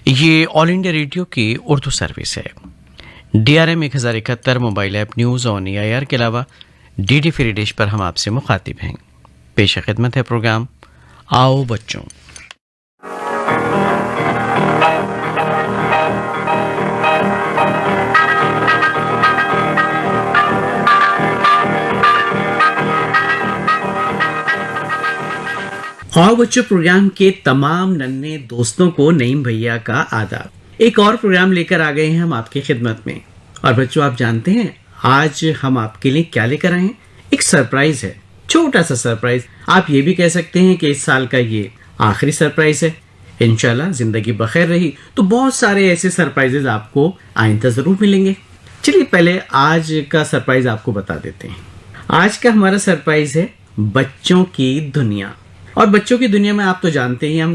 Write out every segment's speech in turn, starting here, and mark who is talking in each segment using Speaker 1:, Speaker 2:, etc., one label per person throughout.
Speaker 1: ये all India radio की Urdu service है। DRM 1071 mobile app news on AIR के अलावा DD फ्री डिश पर हम आपसे मुखातिब हैं। पेश खिदमत है प्रोग्राम आओ बच्चों। आओ बच्चों प्रोग्राम के तमाम नन्हे दोस्तों को नईम भैया का आदाब। एक और प्रोग्राम लेकर आ गए हैं हम आपकी खिदमत में। और बच्चों आप जानते हैं आज हम आपके लिए क्या लेकर आए हैं? एक सरप्राइज है, छोटा सा सरप्राइज। आप ये भी कह सकते हैं कि इस साल का ये आखिरी सरप्राइज है। इंशाल्लाह जिंदगी बखैर रही तो बहुत सारे ऐसे सरप्राइजेज आपको आइंदा जरूर मिलेंगे। चलिए पहले आज का सरप्राइज आपको बता देते हैं। आज का हमारा सरप्राइज है बच्चों की दुनिया। और बच्चों की दुनिया में आप तो जानते ही हम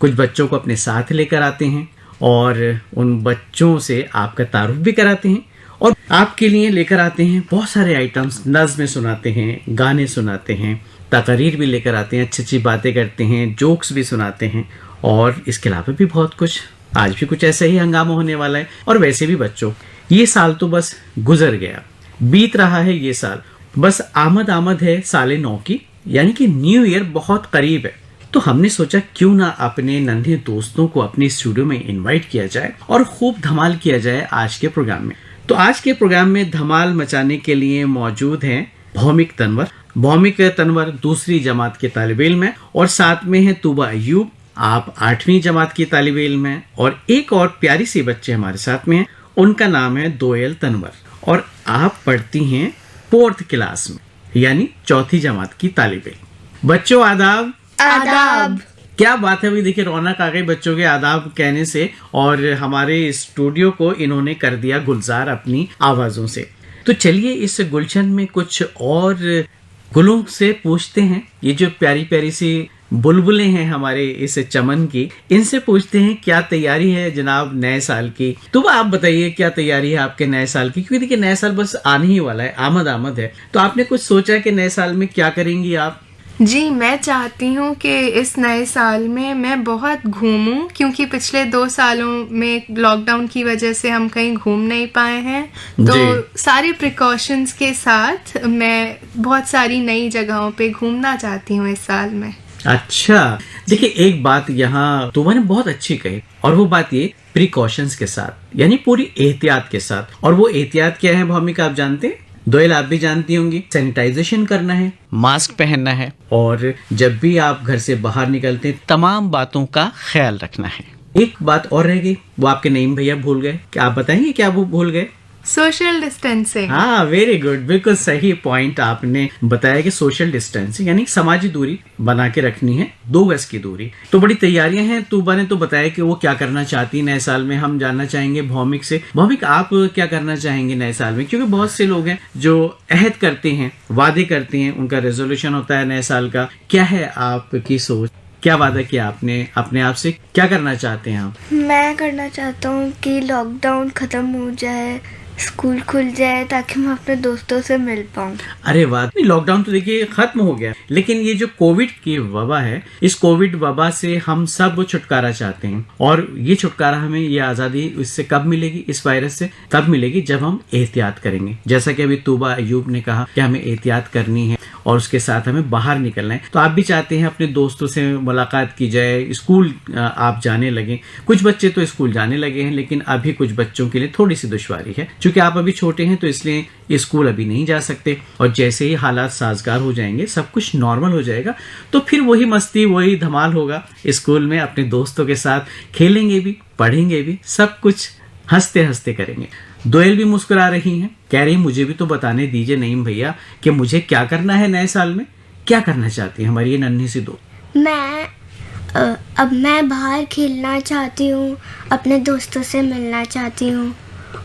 Speaker 1: कुछ बच्चों को अपने साथ लेकर आते हैं और उन बच्चों से आपका तारुफ भी कराते हैं और आपके लिए लेकर आते हैं बहुत सारे आइटम्स। नज़्में सुनाते हैं, गाने सुनाते हैं, तकरीर भी लेकर आते हैं, अच्छी अच्छी बातें करते हैं, जोक्स भी सुनाते हैं और इसके अलावा भी बहुत कुछ। आज भी कुछ ऐसा ही हंगामा होने वाला है। और वैसे भी बच्चों ये साल तो बस गुजर गया, बीत रहा है ये साल। बस आमद है साले 9 की, यानी कि न्यू ईयर बहुत करीब है। तो हमने सोचा क्यों ना अपने नन्हे दोस्तों को अपने स्टूडियो में इनवाइट किया जाए और खूब धमाल किया जाए आज के प्रोग्राम में। तो आज के प्रोग्राम में धमाल मचाने के लिए मौजूद हैं भौमिक तनवर। भौमिक तनवर दूसरी जमात के तालिब इल्म है और साथ में है तूबा अयूब, आप 8वीं जमात की तालिब इल्म है। और एक और प्यारी सी बच्चे हमारे साथ में है, उनका नाम है दोयल तनवर और आप पढ़ती हैं 4th क्लास में, यानी 4थी जमात की तालिब इल्म। बच्चों आदाब।
Speaker 2: आदाब।
Speaker 1: क्या बात है भाई, देखिए रौनक आ गई बच्चों के आदाब कहने से और हमारे स्टूडियो को इन्होंने कर दिया गुलजार अपनी आवाजों से। तो चलिए इस गुलशन में कुछ और गुलों से पूछते हैं। ये जो प्यारी प्यारी सी बुलबुलें हैं हमारे इस चमन की, इनसे पूछते हैं क्या तैयारी है जनाब नए साल की। तो आप बताइए क्या तैयारी है आपके नए साल की, क्योंकि देखिए नए साल बस आने ही वाला है, आमद है। तो आपने कुछ सोचा है कि नए साल में क्या करेंगी आप?
Speaker 2: जी, मैं चाहती हूँ कि इस नए साल में मैं बहुत घूमूं, क्योंकि पिछले 2 सालों में लॉकडाउन की वजह से हम कहीं घूम नहीं पाए हैं। तो सारे प्रिकॉशंस के साथ मैं बहुत सारी नई जगहों पे घूमना चाहती हूँ इस साल में।
Speaker 1: अच्छा, देखिए एक बात यहाँ तुम्हारे बहुत अच्छी कही, और वो बात ये प्रिकॉशंस के साथ, यानी पूरी एहतियात के साथ। और वो एहतियात क्या है भौमिका, आप जानते हैं? दोयल आप भी जानती होंगी, सैनिटाइजेशन करना है, मास्क पहनना है और जब भी आप घर से बाहर निकलते हैं तमाम बातों का ख्याल रखना है। एक बात और रह गई, वो आपके नईम भैया भूल गए। क्या आप बताएंगे क्या वो भूल गए?
Speaker 2: Social distancing.
Speaker 1: हाँ, वेरी गुड, बिल्कुल सही पॉइंट आपने बताया कि सोशल डिस्टेंसिंग यानी समाजी दूरी बना के रखनी है, 2 गज की दूरी। तो बड़ी तैयारियां हैं। तूबा ने तो बताया कि वो क्या करना चाहती नए साल में। हम जानना चाहेंगे भौमिक से। भौमिक आप क्या करना चाहेंगे नए साल में? क्योंकि बहुत से लोग हैं जो अहद करते हैं, वादे करते हैं, उनका रेजोल्यूशन होता है नए साल का। क्या है आपकी सोच? क्या वादा किया आपने अपने आप से? क्या करना चाहते हैं आप?
Speaker 3: मैं करना चाहता हूँ कि लॉकडाउन खत्म हो जाए, स्कूल खुल जाए, ताकि मैं अपने दोस्तों से मिल पाऊँ।
Speaker 1: अरे वाह, लॉकडाउन तो देखिए खत्म हो गया, लेकिन ये जो कोविड की वबा है, इस कोविड वबा से हम सब छुटकारा चाहते हैं। और ये छुटकारा हमें, ये आज़ादी इससे कब मिलेगी? इस वायरस से तब मिलेगी जब हम एहतियात करेंगे। जैसा कि अभी तूबा अयूब ने कहा कि हमें एहतियात करनी है और उसके साथ हमें बाहर निकलना है। तो आप भी चाहते हैं अपने दोस्तों से मुलाकात की जाए, स्कूल आप जाने लगे। कुछ बच्चे तो स्कूल जाने लगे हैं, लेकिन अभी कुछ बच्चों के लिए थोड़ी सी दुश्वारी है, क्योंकि आप अभी छोटे हैं तो इसलिए स्कूल अभी नहीं जा सकते। और जैसे ही हालात साजगार हो जाएंगे, सब कुछ नॉर्मल हो जाएगा, तो फिर वही मस्ती, वही धमाल होगा। स्कूल में अपने दोस्तों के साथ खेलेंगे भी, पढ़ेंगे भी, सब कुछ हंसते हंसते करेंगे। दोयल भी मुस्कुरा रही हैं, कह रही मुझे भी तो बताने दीजिए नईम भैया कि मुझे क्या करना है नए साल में। क्या करना चाहती है हमारी ये नन्ही सी दोस्त?
Speaker 3: अब मैं बाहर खेलना चाहती हूँ, अपने दोस्तों से मिलना चाहती हूँ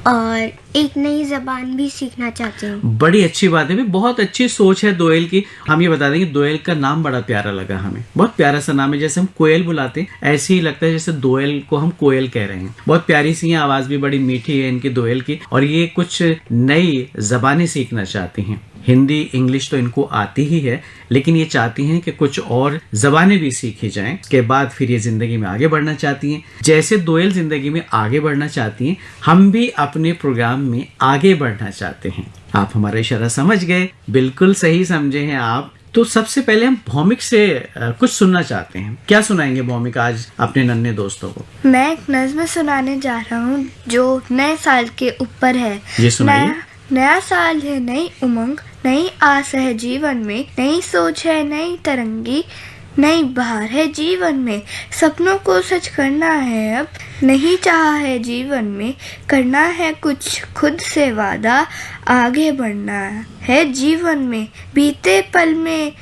Speaker 3: और एक नई जबान भी सीखना चाहती हूँ।
Speaker 1: बड़ी अच्छी बात है, भी बहुत अच्छी सोच है दोयल की। हम ये बता देंगे दोयल का नाम बड़ा प्यारा लगा हमें, बहुत प्यारा सा नाम है। जैसे हम कोयल बुलाते हैं, ऐसे ही लगता है जैसे दोयल को हम कोयल कह रहे हैं। बहुत प्यारी सी है, आवाज भी बड़ी मीठी है इनकी दोयल की। और ये कुछ नई जबानें सीखना चाहती हैं। हिंदी इंग्लिश तो इनको आती ही है, लेकिन ये चाहती हैं कि कुछ और जबानें भी सीखी जाएं। उसके बाद फिर ये जिंदगी में आगे बढ़ना चाहती हैं। जैसे दोयल जिंदगी में आगे बढ़ना चाहती हैं, हम भी अपने प्रोग्राम में आगे बढ़ना चाहते हैं। आप हमारा इशारा समझ गए, बिल्कुल सही समझे हैं आप। तो सबसे पहले हम भौमिक से कुछ सुनना चाहते हैं। क्या सुनाएंगे भौमिक आज अपने नन्हे दोस्तों को?
Speaker 3: मैं एक नज्म सुनाने जा रहा हूँ जो नए साल के ऊपर है।
Speaker 1: ये सुनाइए।
Speaker 3: नया साल है, नई उमंग, नई आस है जीवन में, नई सोच है, नई तरंगी, नई बहार है जीवन में। सपनों को सच करना है अब, नहीं चाहा है जीवन में, करना है कुछ खुद से वादा, आगे बढ़ना है जीवन में। बीते पल में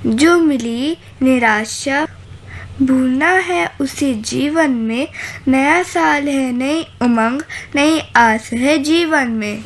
Speaker 3: जो मिली निराशा, भूलना है उसी जीवन में। नया साल है, नई उमंग, नई आस है जीवन में।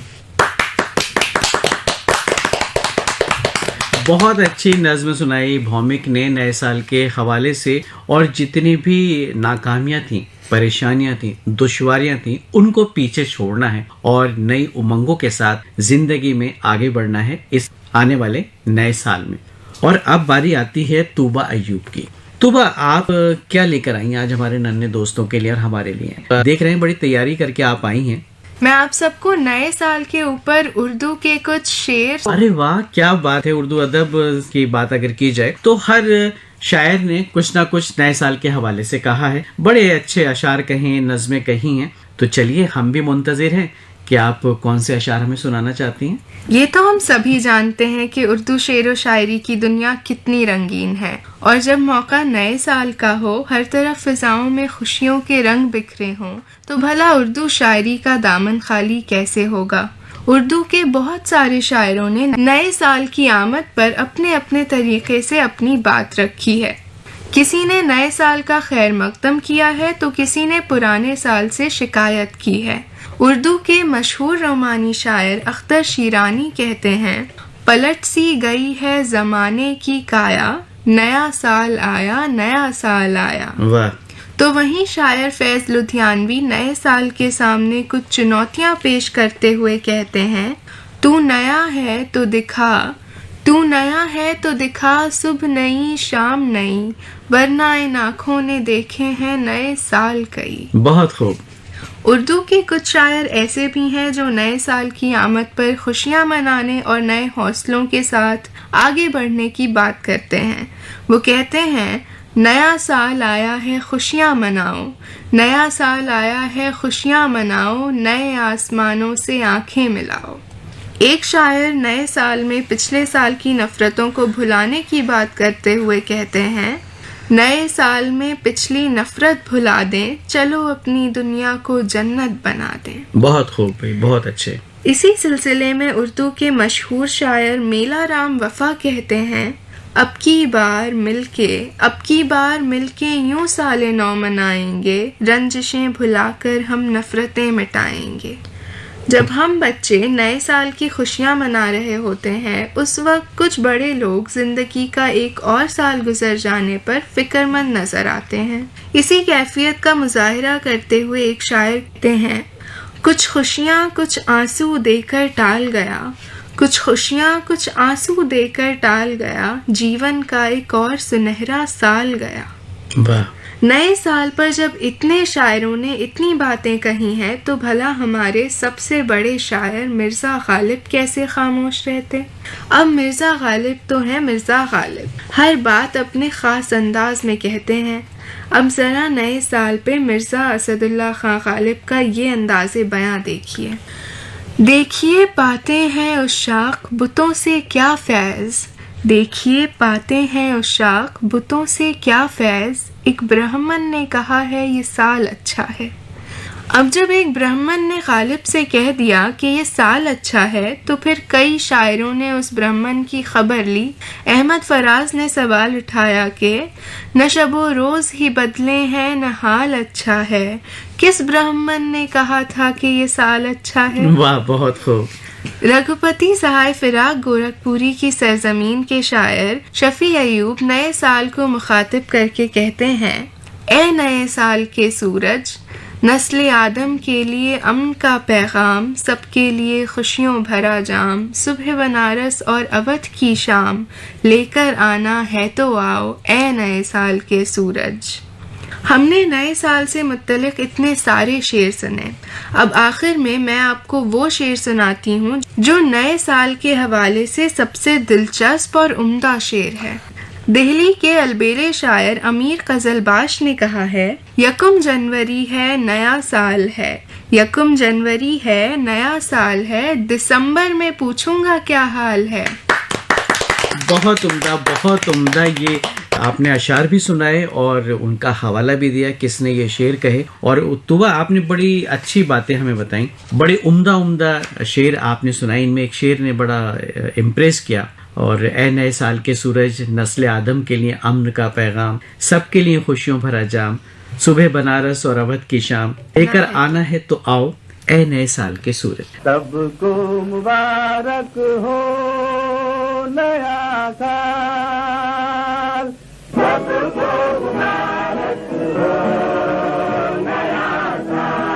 Speaker 1: बहुत अच्छी नज्म सुनाई भौमिक ने नए साल के हवाले से, और जितनी भी नाकामियां थी, परेशानियां थी, दुश्वारियां थी, उनको पीछे छोड़ना है और नई उमंगों के साथ जिंदगी में आगे बढ़ना है इस आने वाले नए साल में। और अब बारी आती है तूबा अय्यूब की। तूबा, आप क्या लेकर आई हैं आज हमारे नन्हे दोस्तों के लिए और हमारे लिए? देख रहे हैं बड़ी तैयारी करके आप आई हैं।
Speaker 2: मैं आप सबको नए साल के ऊपर उर्दू के कुछ शेर।
Speaker 1: अरे वाह, क्या बात है। उर्दू अदब की बात अगर की जाए तो हर शायर ने कुछ ना कुछ नए साल के हवाले से कहा है। बड़े अच्छे अशार कहे, नज़में कही हैं। तो चलिए, हम भी मुंतजिर हैं कि आप कौन से अशार हमें सुनाना चाहती हैं।
Speaker 2: ये तो हम सभी जानते हैं कि उर्दू शेर व शायरी की दुनिया कितनी रंगीन है, और जब मौका नए साल का हो, हर तरफ फिजाओं में खुशियों के रंग बिखरे हों, तो भला उर्दू शायरी का दामन खाली कैसे होगा। उर्दू के बहुत सारे शायरों ने नए साल की आमद पर अपने अपने तरीके से अपनी बात रखी है। किसी ने नए साल का खैर मकदम किया है, तो किसी ने पुराने साल से शिकायत की है। उर्दू के मशहूर रोमानी शायर अख्तर शीरानी कहते हैं, पलट सी गई है जमाने की काया, नया साल आया, नया साल आया।
Speaker 1: वाह।
Speaker 2: तो वहीं शायर फैज लुधियानवी नए साल के सामने कुछ चुनौतियां पेश करते हुए कहते हैं, तू नया है तो दिखा, तू नया है तो दिखा, सुबह नई शाम नई, वरना इन आँखों ने देखे हैं नए साल कई।
Speaker 1: बहुत खूब।
Speaker 2: उर्दू के कुछ शायर ऐसे भी हैं जो नए साल की आमद पर खुशियां मनाने और नए हौसलों के साथ आगे बढ़ने की बात करते हैं। वो कहते हैं, नया साल आया है खुशियां मनाओ, नया साल आया है खुशियां मनाओ, नए आसमानों से आंखें मिलाओ। एक शायर नए साल में पिछले साल की नफरतों को भुलाने की बात करते हुए कहते हैं, नए साल में पिछली नफरत भुला दें, चलो अपनी दुनिया को जन्नत बना दें।
Speaker 1: बहुत खूब भाई, बहुत अच्छे।
Speaker 2: इसी सिलसिले में उर्दू के मशहूर शायर मेला राम वफा कहते हैं, अब की बार मिलके यूं साले नौ मनाएंगे, रंजिशें भुलाकर हम नफरतें मिटाएंगे। जब हम बच्चे नए साल की खुशियां मना रहे होते हैं, उस वक्त कुछ बड़े लोग जिंदगी का एक और साल गुजर जाने पर फिक्रमंद नजर आते हैं। इसी कैफियत का मुजाहिरा करते हुए एक शायर कहते हैं, कुछ खुशियां कुछ आंसू देकर टाल गया, कुछ खुशियां कुछ आंसू देकर टाल गया, जीवन का एक और सुनहरा साल गया।
Speaker 1: वाह।
Speaker 2: नए साल पर जब इतने शायरों ने इतनी बातें कही हैं, तो भला हमारे सबसे बड़े शायर मिर्ज़ा गालिब कैसे खामोश रहते। अब मिर्ज़ा गालिब तो है मिर्ज़ा गालिब, हर बात अपने ख़ास अंदाज में कहते हैं। अब ज़रा नए साल पे मिर्ज़ा असदुल्ला खां गालिब का ये अंदाज़े बयां देखिए। देखिए पाते हैं उशाक बुतों से क्या फैज़, देखिए पाते हैं उशाक बुतों से क्या फैज़, एक ब्राह्मण ने कहा है ये साल अच्छा है। अब जब एक ब्राह्मण ने गालिब से कह दिया कि ये साल अच्छा है, तो फिर कई शायरों ने उस ब्राह्मण की खबर ली। अहमद फराज ने सवाल उठाया कि न शबो रोज़ ही बदले हैं न हाल अच्छा है, किस ब्राह्मण ने कहा था कि ये साल अच्छा है।
Speaker 1: वाह, बहुत खूब।
Speaker 2: रघुपति सहाय फिराक गोरखपुरी की सरजमीन के शायर शफी अयूब नए साल को मुखातिब करके कहते हैं, ए नए साल के सूरज, नस्ल आदम के लिए अमन का पैगाम, सबके लिए खुशियों भरा जाम, सुबह बनारस और अवध की शाम, लेकर आना है तो आओ ए नए साल के सूरज। हमने नए साल से मुत्तलिक इतने सारे शेर सुने। अब आखिर में मैं आपको वो शेर सुनाती हूँ जो नए साल के हवाले से सबसे दिलचस्प और उम्दा शेर है। दिल्ली के अलबेले शायर अमीर कजलबाश ने कहा है, यकम जनवरी है नया साल है, यकम जनवरी है नया साल है, दिसंबर में पूछूंगा क्या हाल है।
Speaker 1: बहुत उम्दा, बहुत उम्दा। ये आपने अशार भी सुनाए और उनका हवाला भी दिया किसने ये शेर कहे। और तुबा आपने बड़ी अच्छी बातें हमें बताई, बड़े उम्दा उम्दा शेर आपने सुनाई। इनमें एक शेर ने बड़ा इम्प्रेस किया, और ए नए साल के सूरज, नस्ल आदम के लिए अमन का पैगाम, सबके लिए खुशियों भरा जाम, सुबह बनारस और अवध की शाम, लेकर आना है तो आओ ए नए साल के सूरज।
Speaker 4: सबको मुबारक हो नया साल, सबको मुबारक हो नया साल।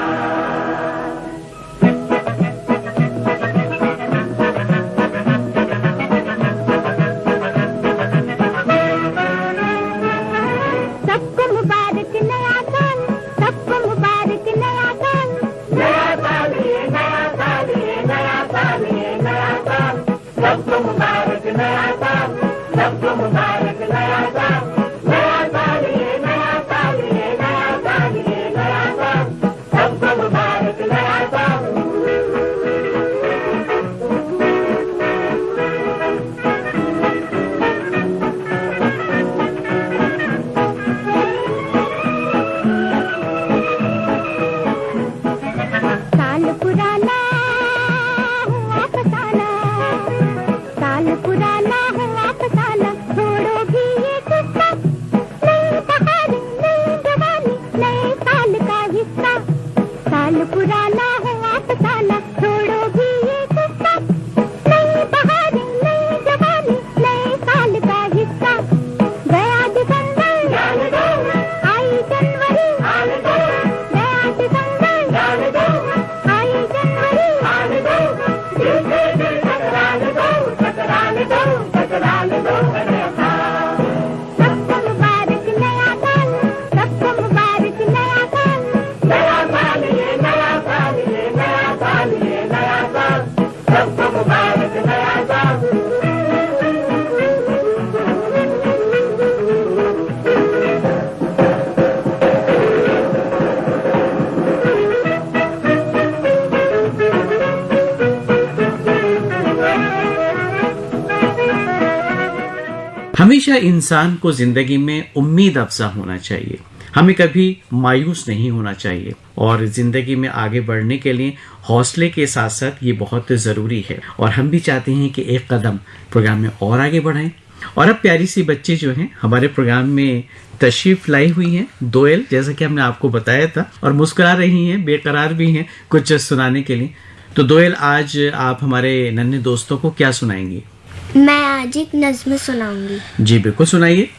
Speaker 5: सबको मुबारक नया साल, सबको मुबारक नया साल, नया साल ये नया साल ये नया साल ये नया साल, सबको मुबारक नया साल, सबको मुबारक नया साल, नया साल ये नया साल ये नया साल ये नया साल, सबको मुबारक नया साल। साल पुराना हुआ फसाना, साल पुराना हुआ फसाना, छोड़ो भी ये किस्सा, नई बहार नई जवानी नए साल का हिस्सा। साल पुराना हुआ फसाना, छोड़ो भी ये किस्सा, नई बहार नई जवानी नए साल का हिस्सा। गया दिसंबर आई जनवरी, गया दिसंबर आई जनवरी, सबको मुबारक नया साल, सबको मुबारक नया साल, नया साल ये नया साल ये नया साल ये नया साल, सबको मुबारक नया साल।
Speaker 1: हमेशा इंसान को जिंदगी में उम्मीद अफजा होना चाहिए, हमें कभी मायूस नहीं होना चाहिए, और जिंदगी में आगे बढ़ने के लिए हौसले के साथ साथ ये बहुत ज़रूरी है। और हम भी चाहते हैं कि एक कदम प्रोग्राम में और आगे बढ़ें। और अब प्यारी सी बच्ची जो हैं हमारे प्रोग्राम में तशरीफ लाई हुई हैं, दोयल, जैसा कि हमने आपको बताया था, और मुस्कुरा रही हैं, बेकरार भी हैं कुछ सुनाने के लिए। तो दोयल, आज आप हमारे नन्हे दोस्तों को क्या सुनाएंगी?
Speaker 5: मैं आज एक नज्म सुनाऊंगी।
Speaker 1: जी बिल्कुल, सुनाइए।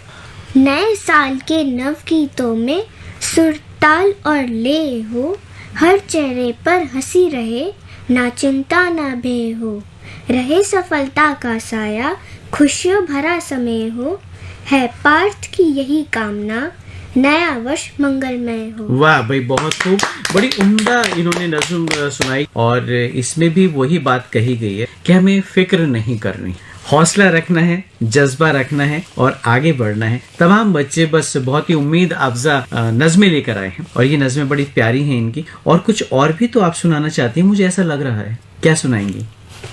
Speaker 5: नए साल के नव गीतों में सुरताल और ले हो, हर चेहरे पर हंसी रहे, ना चिंता ना भय हो, रहे सफलता का साया, खुशियों भरा समय हो, है पार्थ की यही कामना, नया वर्ष मंगलमय हो।
Speaker 1: वाह भाई, बहुत खूब, बड़ी उम्दा इन्होंने नज़्म सुनाई। और इसमें भी वही बात कही गई है कि हमें फिक्र नहीं करनी, हौसला रखना है, जज्बा रखना है और आगे बढ़ना है। तमाम बच्चे बस बहुत ही उम्मीद अफजा नज़में लेकर आए हैं, और ये नज़में बड़ी प्यारी हैं इनकी। और कुछ और भी तो आप सुनाना चाहती हैं, मुझे ऐसा लग रहा है, क्या सुनाएंगी?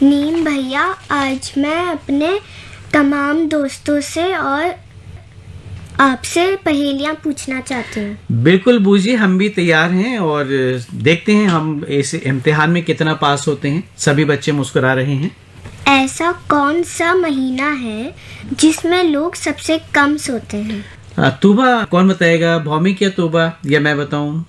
Speaker 5: नीम भैया, आज मैं अपने तमाम दोस्तों से और आपसे पहेलियां पूछना चाहती हूँ।
Speaker 1: बिल्कुल बूजी, हम भी तैयार हैं, और देखते हैं हम इस इम्तिहान में कितना पास होते हैं। सभी बच्चे मुस्कुरा रहे हैं।
Speaker 5: ऐसा कौन सा महीना है जिसमें लोग सबसे कम सोते हैं?
Speaker 1: तूबा, कौन बताएगा? भौमिक या तूबा, या मैं बताऊं?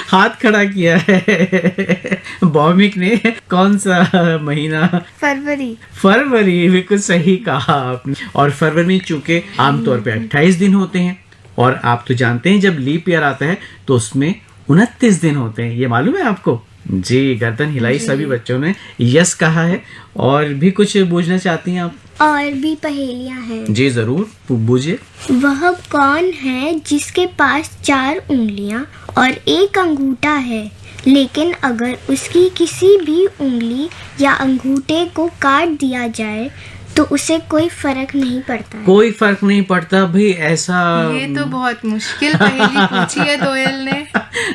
Speaker 1: हाथ खड़ा किया है भौमिक ने। कौन सा महीना?
Speaker 2: फरवरी।
Speaker 1: फरवरी, बिल्कुल सही कहा आपने। और फरवरी में चूंकि आमतौर पे 28 दिन होते हैं, और आप तो जानते हैं जब लीप ईयर आता है तो उसमें 29 दिन होते हैं, ये मालूम है आपको? जी, गर्दन हिलाई सभी बच्चों ने, यस कहा है। और भी कुछ पूछना चाहती हैं आप?
Speaker 3: और भी पहेलियां हैं।
Speaker 1: जी जरूर, पूछिए।
Speaker 3: वह कौन है जिसके पास 4 उंगलियां और 1 अंगूठा है, लेकिन अगर उसकी किसी भी उंगली या अंगूठे को काट दिया जाए तो उसे कोई फर्क नहीं पड़ता है।
Speaker 1: कोई फर्क नहीं पड़ता भाई, ऐसा
Speaker 2: ये तो बहुत मुश्किल पहेली पूछी है दोयल ने।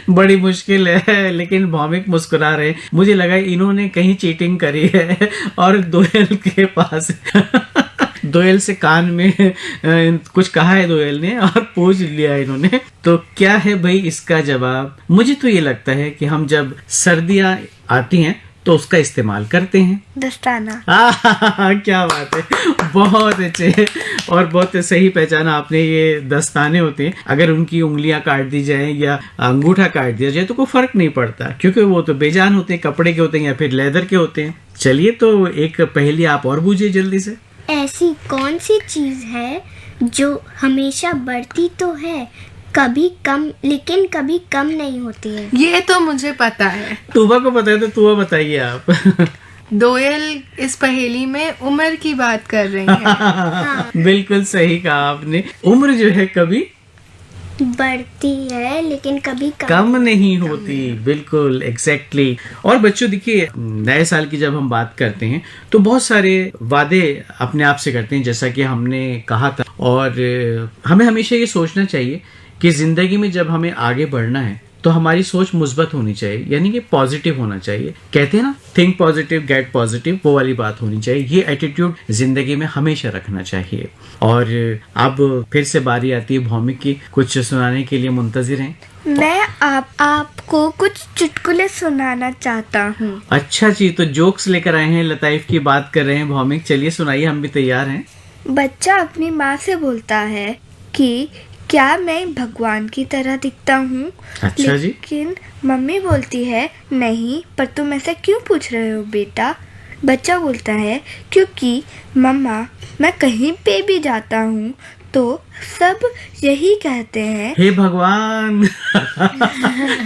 Speaker 1: बड़ी मुश्किल है, लेकिन भौमिक मुस्कुरा रहे। मुझे लगा इन्होंने कहीं चीटिंग करी है और दोयल के पास दोयल से कान में कुछ कहा है दोयल ने और पूछ लिया इन्होंने। तो क्या है भाई इसका जवाब? मुझे तो ये लगता है कि हम जब सर्दियां आती हैं तो उसका इस्तेमाल करते हैं।
Speaker 3: दस्ताना।
Speaker 1: क्या बात है, बहुत अच्छे और बहुत सही पहचाना आपने। ये दस्ताने होते हैं, अगर उनकी उंगलियां काट दी जाए या अंगूठा काट दिया जाए तो कोई फर्क नहीं पड़ता, क्योंकि वो तो बेजान होते हैं, कपड़े के होते हैं या फिर लेदर के होते हैं। चलिए, तो एक पहेली आप और बूझिए जल्दी से।
Speaker 3: ऐसी कौन सी चीज है जो हमेशा बढ़ती तो है, कभी कम, लेकिन कभी कम नहीं होती है?
Speaker 2: ये तो मुझे पता है।
Speaker 1: तुबा को पता है तो तुबा बताइए आप।
Speaker 2: दोयल इस पहेली में उम्र की बात कर रही है।
Speaker 1: बिल्कुल सही कहा आपने, उम्र जो है कभी
Speaker 3: बढ़ती है लेकिन कभी
Speaker 1: कम नहीं होती। बिल्कुल एग्जैक्टली। और बच्चों देखिए, नए साल की जब हम बात करते हैं तो बहुत सारे वादे अपने आप से करते हैं, जैसा कि हमने कहा था। और हमें हमेशा ये सोचना चाहिए कि जिंदगी में जब हमें आगे बढ़ना है तो हमारी सोच मुस्बत होनी चाहिए, यानी कि पॉजिटिव होना चाहिए। कहते हैं ना, थिंक पॉजिटिव गेट पॉजिटिव, वो वाली बात होनी चाहिए। ये एटीट्यूड जिंदगी में हमेशा रखना चाहिए। और अब फिर से बारी आती है भौमिक की, कुछ सुनाने के लिए मुंतजिर हैं।
Speaker 3: मैं आपको कुछ चुटकुले सुनाना चाहता हूँ।
Speaker 1: अच्छा जी, तो जोक्स लेकर आए हैं, लताइफ की बात कर रहे हैं भौमिक। चलिए सुनाइए, हम भी तैयार हैं।
Speaker 3: बच्चा अपनी माँ से बोलता है कि क्या मैं भगवान की तरह दिखता हूँ?
Speaker 1: अच्छा जी।
Speaker 3: लेकिन मम्मी बोलती है नहीं, पर तुम ऐसा क्यों पूछ रहे हो बेटा? बच्चा बोलता है क्योंकि मम्मा, मैं कहीं पे भी जाता हूँ तो सब यही कहते हैं,
Speaker 1: हे भगवान।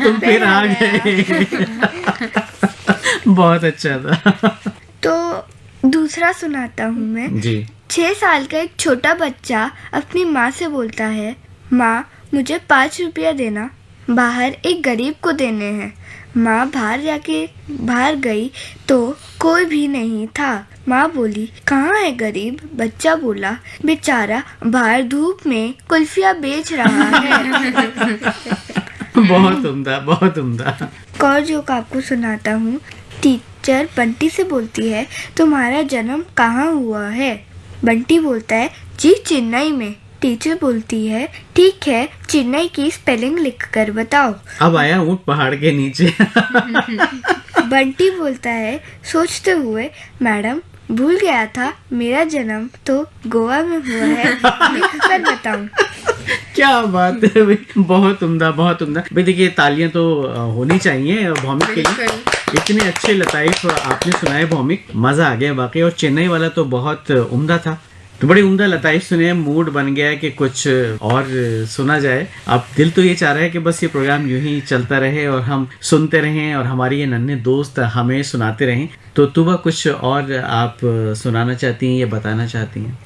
Speaker 1: तुम फिर आ गए। बहुत अच्छा था।
Speaker 3: तो दूसरा सुनाता हूँ मैं
Speaker 1: जी।
Speaker 3: 6 साल का एक छोटा बच्चा अपनी माँ से बोलता है, माँ मुझे 5 रुपया देना, बाहर एक गरीब को देने हैं। माँ बाहर गई तो कोई भी नहीं था। माँ बोली, कहाँ है गरीब? बच्चा बोला, बेचारा बाहर धूप में कुल्फिया बेच रहा है।
Speaker 1: बहुत उम्दा, बहुत उम्दा।
Speaker 3: एक और जोक आपको सुनाता हूँ। टीचर बंटी से बोलती है, तुम्हारा जन्म कहाँ हुआ है? बंटी बोलता है, जी चेन्नई में। टीचर बोलती है, ठीक है, चेन्नई की स्पेलिंग लिख कर बताओ।
Speaker 1: अब आया ऊँट पहाड़ के नीचे।
Speaker 3: बंटी बोलता है सोचते हुए, मैडम भूल गया था, मेरा जन्म तो गोवा में हुआ है, लिख कर बताऊं।
Speaker 1: क्या बात है भाई, बहुत उम्दा, बहुत उम्दा भाई। देखिए, तालियां तो होनी चाहिए भौमिक के लिए। इतने अच्छे लताइफ आपने सुनाए भौमिक, मजा आ गया वाकई। और चेन्नई वाला तो बहुत उम्दा था। तो बड़ी उम्दा लताइफ सुने, मूड बन गया कि कुछ और सुना जाए। अब दिल तो ये चाह रहा है कि बस ये प्रोग्राम यूं ही चलता रहे और हम सुनते रहें और हमारे ये नन्हे दोस्त हमें सुनाते रहें। तो तुबा कुछ और आप सुनाना चाहती हैं या बताना चाहती हैं?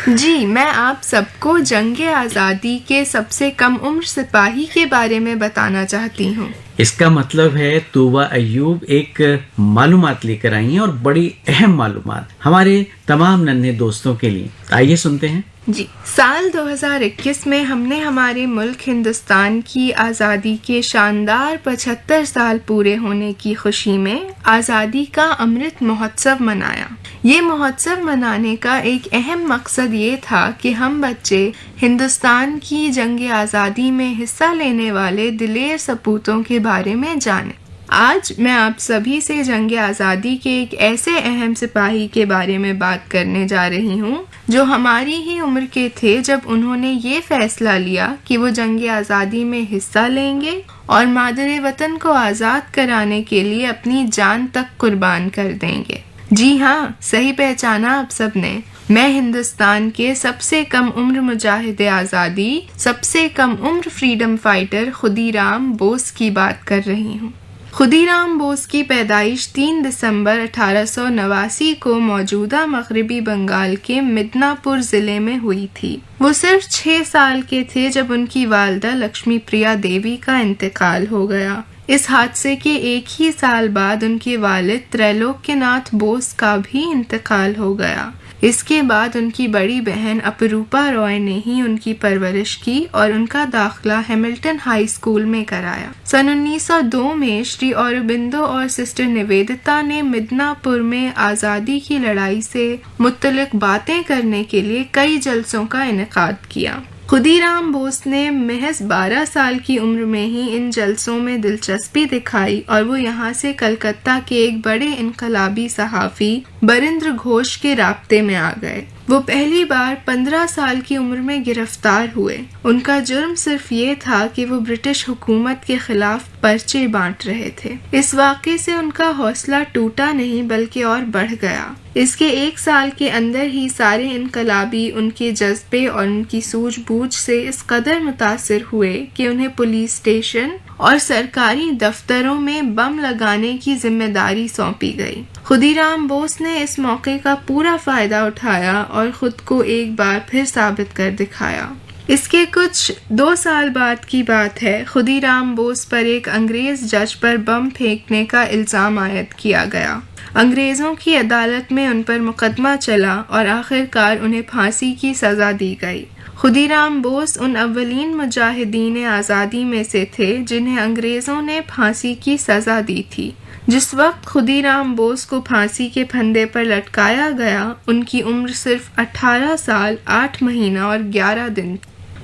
Speaker 2: जी, मैं आप सबको जंग आज़ादी के सबसे कम उम्र सिपाही के बारे में बताना चाहती हूँ।
Speaker 1: इसका मतलब है तुबा अय्यूब एक मालूमात लेकर आई हैं, और बड़ी अहम मालूमात हमारे तमाम नन्हे दोस्तों के लिए। आइए सुनते हैं।
Speaker 2: जी, साल 2021 में हमने हमारे मुल्क हिंदुस्तान की आज़ादी के शानदार 75 साल पूरे होने की खुशी में आज़ादी का अमृत महोत्सव मनाया। ये महोत्सव मनाने का एक अहम मकसद ये था कि हम बच्चे हिंदुस्तान की जंग आज़ादी में हिस्सा लेने वाले दिलेर सपूतों के बारे में जानें। आज मैं आप सभी से जंग आज़ादी के एक ऐसे अहम सिपाही के बारे में बात करने जा रही हूँ जो हमारी ही उम्र के थे जब उन्होंने ये फैसला लिया कि वो जंग आज़ादी में हिस्सा लेंगे और मादरे वतन को आज़ाद कराने के लिए अपनी जान तक कुर्बान कर देंगे। जी हाँ, सही पहचाना आप सब ने। मैं हिंदुस्तान के सबसे कम उम्र मुजाहिद आज़ादी, सबसे कम उम्र फ्रीडम फाइटर खुदीराम बोस की बात कर रही हूँ। खुदीराम बोस की पैदाइश 3 दिसंबर 1889 को मौजूदा मगरबी बंगाल के मिदनापुर ज़िले में हुई थी। वो सिर्फ 6 साल के थे जब उनकी वालदा लक्ष्मी प्रिया देवी का इंतकाल हो गया। इस हादसे के एक ही साल बाद उनके वालिद त्रैलोक्यनाथ बोस का भी इंतकाल हो गया। इसके बाद उनकी बड़ी बहन अपरूपा रॉय ने ही उनकी परवरिश की और उनका दाखिला हैमिल्टन हाई स्कूल में कराया। सन 1902 में श्री औरोबिंदो और सिस्टर निवेदिता ने मिदनापुर में आज़ादी की लड़ाई से मुत्तलिक बातें करने के लिए कई जलसों का इनेकाद किया। खुदीराम बोस ने महज 12 साल की उम्र में ही इन जलसों में दिलचस्पी दिखाई और वो यहाँ से कलकत्ता के एक बड़े इनकलाबी सहाफ़ी बरिंद्र घोष के राब्ते में आ गए। वो पहली बार 15 साल की उम्र में गिरफ्तार हुए। उनका जुर्म सिर्फ ये था कि वो ब्रिटिश हुकूमत के खिलाफ पर्चे बांट रहे थे। इस वाक़े से उनका हौसला टूटा नहीं बल्कि और बढ़ गया। इसके 1 साल के अंदर ही सारे इनकलाबी उनके जज्बे और उनकी सूझबूझ से इस कदर मुतासिर हुए कि उन्हें पुलिस स्टेशन और सरकारी दफ्तरों में बम लगाने की जिम्मेदारी सौंपी गई। खुदीराम बोस ने इस मौके का पूरा फायदा उठाया और खुद को एक बार फिर साबित कर दिखाया। इसके कुछ 2 साल बाद की बात है। खुदीराम बोस पर एक अंग्रेज जज पर बम फेंकने का इल्जाम आयद किया गया। अंग्रेजों की अदालत में उन पर मुकदमा चला और आखिरकार उन्हें फांसी की सजा दी गई। खुदीराम बोस उन अव्वलीन मुजाहिदीन आज़ादी में से थे जिन्हें अंग्रेजों ने फांसी की सजा दी थी। जिस वक्त खुदीराम बोस को फांसी के फंदे पर लटकाया गया, उनकी उम्र सिर्फ 18 साल 8 महीना और 11 दिन।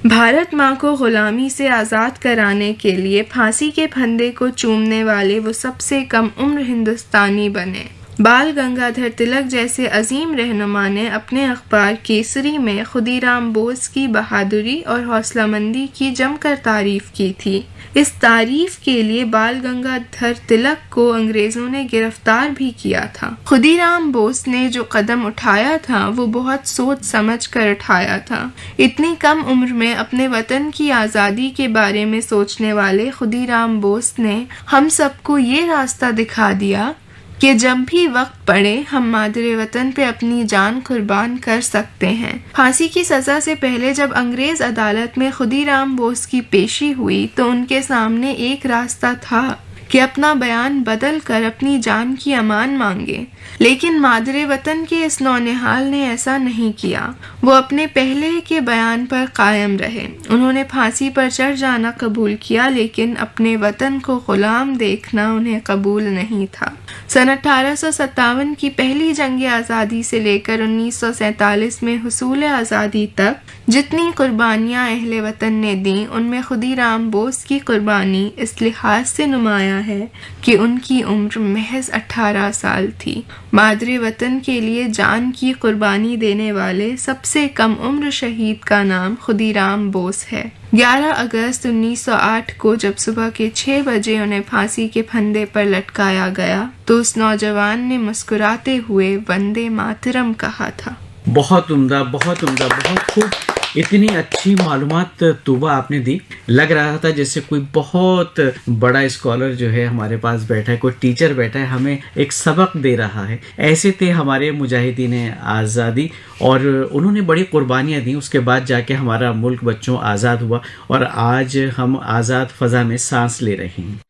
Speaker 2: भारत माँ को गुलामी से आज़ाद कराने के लिए फांसी के फंदे को चूमने वाले वो सबसे कम उम्र हिंदुस्तानी बने। बाल गंगाधर तिलक जैसे अजीम रहनुमा ने अपने अखबार केसरी में खुदीराम बोस की बहादुरी और हौसलामंदी की जमकर तारीफ की थी। इस तारीफ के लिए बाल गंगाधर तिलक को अंग्रेजों ने गिरफ्तार भी किया था। खुदीराम बोस ने जो कदम उठाया था वो बहुत सोच समझ कर उठाया था। इतनी कम उम्र में अपने वतन की आज़ादी के बारे में सोचने वाले खुदीराम बोस ने हम सबको ये रास्ता दिखा दिया कि जब भी वक्त पड़े हम मादरे वतन पे अपनी जान कुर्बान कर सकते हैं। फांसी की सजा से पहले जब अंग्रेज अदालत में खुदीराम बोस की पेशी हुई तो उनके सामने एक रास्ता था कि अपना बयान बदल कर अपनी जान की अमान मांगे, लेकिन मादरे वतन के इस नौनिहाल ने ऐसा नहीं किया। वो अपने पहले के बयान पर कायम रहे। उन्होंने फांसी पर चढ़ जाना कबूल किया, लेकिन अपने वतन को गुलाम देखना उन्हें कबूल नहीं था। सन 1857 की पहली जंग आज़ादी से लेकर 1947 में हुसूल आज़ादी तक जितनी कुर्बानियाँ अहले वतन ने दी, उनमें खुदीराम बोस की कुर्बानी इस लिहाज से नुमाया है कि उनकी उम्र महज 18 साल थी। मादरे वतन के लिए जान की कुर्बानी देने वाले सबसे कम उम्र शहीद का नाम खुदीराम बोस है। 11 अगस्त 1908 को जब सुबह के 6 बजे उन्हें फांसी के फंदे पर लटकाया गया तो उस नौजवान ने मुस्कुराते हुए वंदे मातरम कहा था।
Speaker 1: बहुत उम्दा, बहुत उम्दा, बहुत खूब। इतनी अच्छी मालूमात तूबा आपने दी। लग रहा था जैसे कोई बहुत बड़ा स्कॉलर जो है हमारे पास बैठा है, कोई टीचर बैठा है, हमें एक सबक दे रहा है। ऐसे थे हमारे मुजाहिदीन आज़ादी और उन्होंने बड़ी कुर्बानियाँ दी। उसके बाद जाके हमारा मुल्क बच्चों आज़ाद हुआ और आज हम आज़ाद फ़ज़ा में सांस ले रहे हैं।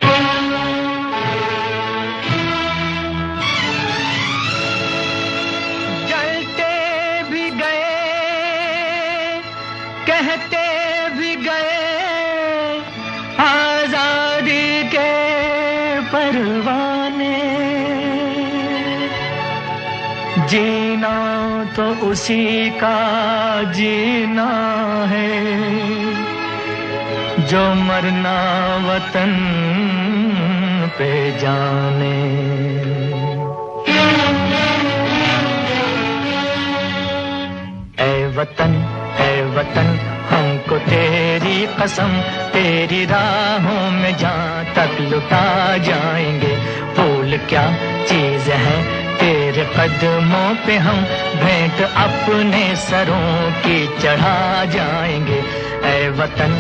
Speaker 4: कहते भी गए आजादी के परवाने, जीना तो उसी का जीना है जो मरना वतन पे जाने। ऐ वतन हमको तेरी कसम, तेरी राहों में जहाँ तक लुटा जाएंगे। फूल क्या चीज है तेरे कदमों पे हम भेंट अपने सरों की चढ़ा जाएंगे। ऐ वतन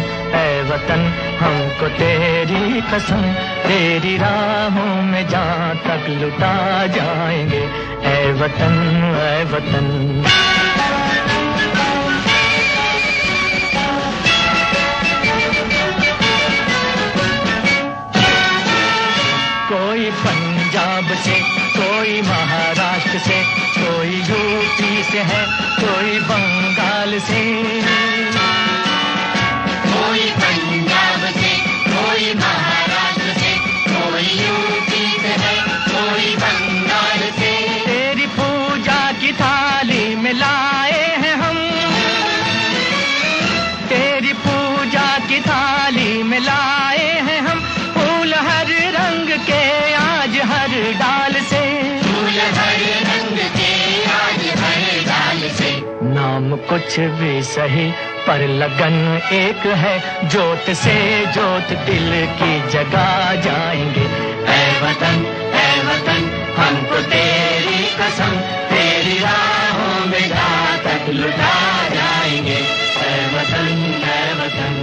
Speaker 4: हमको तेरी कसम, तेरी राहों में जहाँ तक लुटा जाएंगे। ऐ वतन ऐ वतन। कोई पंजाब से, कोई महाराष्ट्र से, कोई यूपी से है, कोई बंगाल से।
Speaker 5: कोई पंजाब से, कोई महाराष्ट्र से, कोई यूपी से है, कोई बंगाल से।
Speaker 4: तेरी पूजा की थाली में लाए हैं हम, तेरी पूजा की थाली में लाए हैं हम फूल हर रंग के आज हर डाल से।
Speaker 5: फूल हर रंग के आज हर डाल से।
Speaker 4: नाम कुछ भी सही पर लगन एक है, जोत से जोत दिल की जगा जाएंगे।
Speaker 5: ऐ वतन हमको तेरी कसम, तेरी राहों में जहाँ तक लुटा जाएंगे। ऐ वतन ऐ वतन।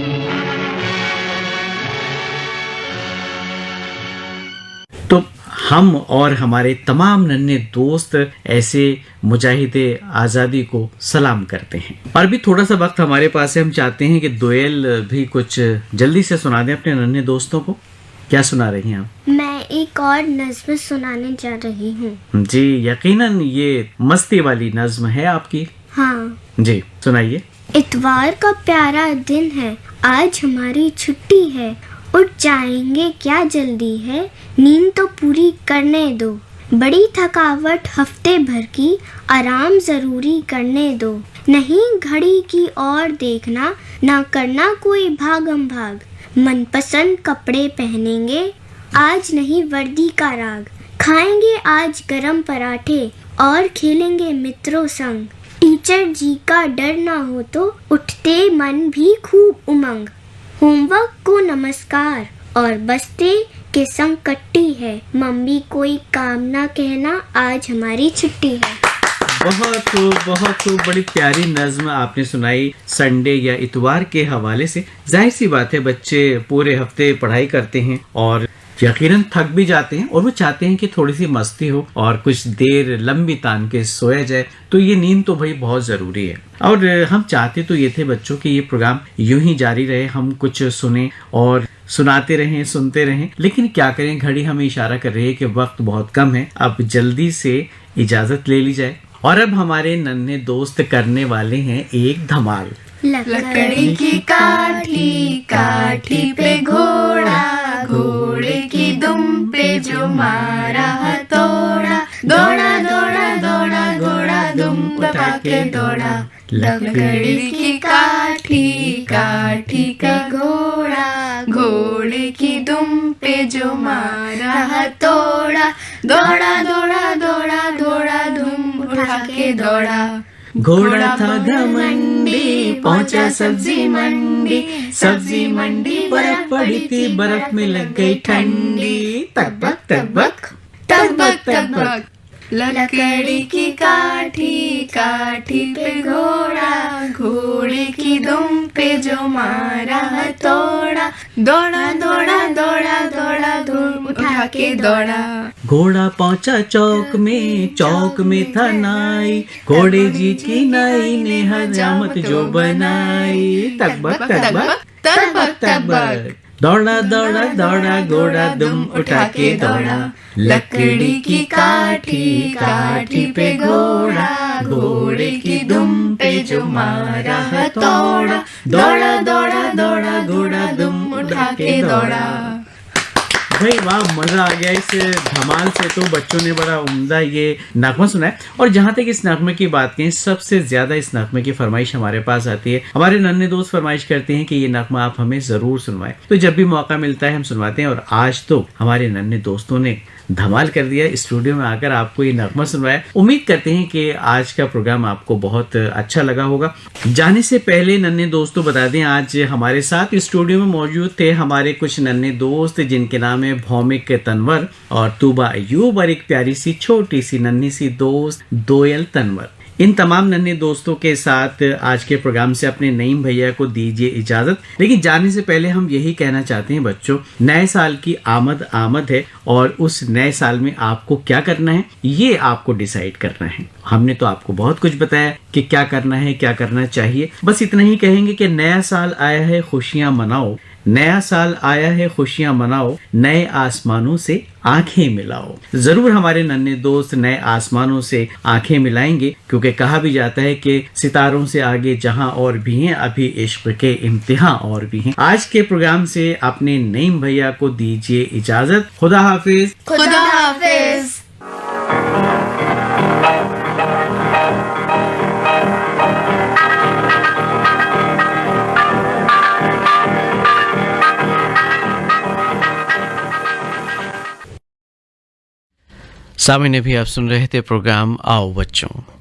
Speaker 1: तो हम और हमारे तमाम नन्हे दोस्त ऐसे मुजाहिदे आज़ादी को सलाम करते हैं। और भी थोड़ा सा वक्त हमारे पास है, हम चाहते हैं कि दोयल भी कुछ जल्दी से सुना दें अपने नन्हे दोस्तों को। क्या सुना रही हैं आप?
Speaker 3: मैं एक और नज्म सुनाने जा रही हूँ।
Speaker 1: जी यकीनन ये मस्ती वाली नज्म है आपकी।
Speaker 3: हाँ
Speaker 1: जी सुनाइए।
Speaker 3: इतवार का प्यारा दिन है, आज हमारी छुट्टी है। उठ जाएंगे क्या जल्दी है, नींद तो पूरी करने दो। बड़ी थकावट हफ्ते भर की, आराम जरूरी करने दो। नहीं घड़ी की ओर देखना, ना करना कोई भागम भाग। मनपसंद कपड़े पहनेंगे, आज नहीं वर्दी का राग। खाएंगे आज गरम पराठे और खेलेंगे मित्रों संग। टीचर जी का डर ना हो तो उठते मन भी खूब उमंग। होमवर्क को नमस्कार और बस्ते के संग कट्टी है। मम्मी कोई काम ना कहना, आज हमारी छुट्टी है।
Speaker 1: बहुत खूब बड़ी प्यारी नज्म आपने सुनाई संडे या इतवार के हवाले से। जाहिर सी बात है बच्चे पूरे हफ्ते पढ़ाई करते हैं और यकीनन थक भी जाते हैं और वो चाहते हैं कि थोड़ी सी मस्ती हो और कुछ देर लंबी तान के सोया जाए। तो ये नींद तो भाई बहुत जरूरी है और हम चाहते तो ये थे बच्चों कि ये प्रोग्राम यूं ही जारी रहे, हम कुछ सुने और सुनाते रहें, सुनते रहें। लेकिन क्या करें, घड़ी हमें इशारा कर रही है कि वक्त बहुत कम है, अब जल्दी से इजाजत ले ली जाए। और अब हमारे नन्हे दोस्त करने वाले हैं एक धमाल।
Speaker 2: लकड़ी की काठी, काठी पे घोड़ा, घोड़े की दुम पे जो मारा हथौड़ा। दौड़ा दौड़ा दौड़ा घोड़ा दुम उठा के दौड़ा। लकड़ी की काठी, काठी का घोड़ा, घोड़े की दुम पे जो मारा हथौड़ा। दौड़ा दौड़ा दौड़ा दौड़ा दुम उठा के दौड़ा।
Speaker 1: घोड़ा था घमंडी, पहुंचा सब्जी मंडी, सब्जी मंडी बर्फ पड़ी थी, बर्फ में लग गई ठंडी। तकबक तकबक
Speaker 2: तकबक तकबक। लकड़ी की काठी, काठी पे घोड़ा, घोड़े की दुम पे जो मारा हथौड़ा। दौड़ा दौड़ा दौड़ा दौड़ा धूम उठा के दौड़ा।
Speaker 1: घोड़ा पहुंचा चौक में, चौक में था नाई, घोड़े जी की नाई ने हजामत जो बनाई। तकबक तकबक
Speaker 2: तकबक तकबक।
Speaker 1: दौड़ा दौड़ा दौड़ा घोड़ा दुम उठा के दौड़ा।
Speaker 2: लकड़ी की काठी, काठी पे घोड़ा, घोड़े की दुम पे जो मारा हथौड़ा। दौड़ा दौड़ा दौड़ा घोड़ा दुम उठा के दौड़ा।
Speaker 1: भाई वाह, मजा आ गया इस धमाल से। तो बच्चों ने बड़ा उम्दा ये नगमा सुना है। और जहाँ तक इस नगमे की बात करें, सबसे ज्यादा इस नगमे की फरमाइश हमारे पास आती है। हमारे नन्हे दोस्त फरमाइश करते हैं कि ये नगमा आप हमें जरूर सुनवाएं। तो जब भी मौका मिलता है हम सुनवाते हैं और आज तो हमारे नन्हे दोस्तों ने धमाल कर दिया, स्टूडियो में आकर आपको ये नगमा सुनवाया। उम्मीद करते हैं कि आज का प्रोग्राम आपको बहुत अच्छा लगा होगा। जाने से पहले नन्हे दोस्तों बता दें, आज हमारे साथ स्टूडियो में मौजूद थे हमारे कुछ नन्हे दोस्त जिनके नाम है में भौमिक तनवर और तूबा अयूब और एक प्यारी सी छोटी सी नन्ही सी दोस्त दोयल तनवर। इन तमाम नन्हे दोस्तों के साथ आज के प्रोग्राम से अपने नईम भैया को दीजिए इजाजत। लेकिन जाने से पहले हम यही कहना चाहते हैं बच्चों, नए साल की आमद आमद है और उस नए साल में आपको क्या करना है ये आपको डिसाइड करना है। हमने तो आपको बहुत कुछ बताया कि क्या करना है, क्या करना चाहिए। बस इतना ही कहेंगे कि नया साल आया है, खुशियां मनाओ। नया साल आया है, खुशियां मनाओ, नए आसमानों से आंखें मिलाओ। जरूर हमारे नन्हे दोस्त नए आसमानों से आंखें मिलाएंगे, क्योंकि कहा भी जाता है कि सितारों से आगे जहां और भी हैं, अभी इश्क के इम्तिहान और भी हैं। आज के प्रोग्राम से अपने नईम भैया को दीजिए इजाजत। खुदा हाफिज।
Speaker 2: खुदा हाफिज।
Speaker 1: सामने भी आप सुन रहे थे प्रोग्राम आओ बच्चों।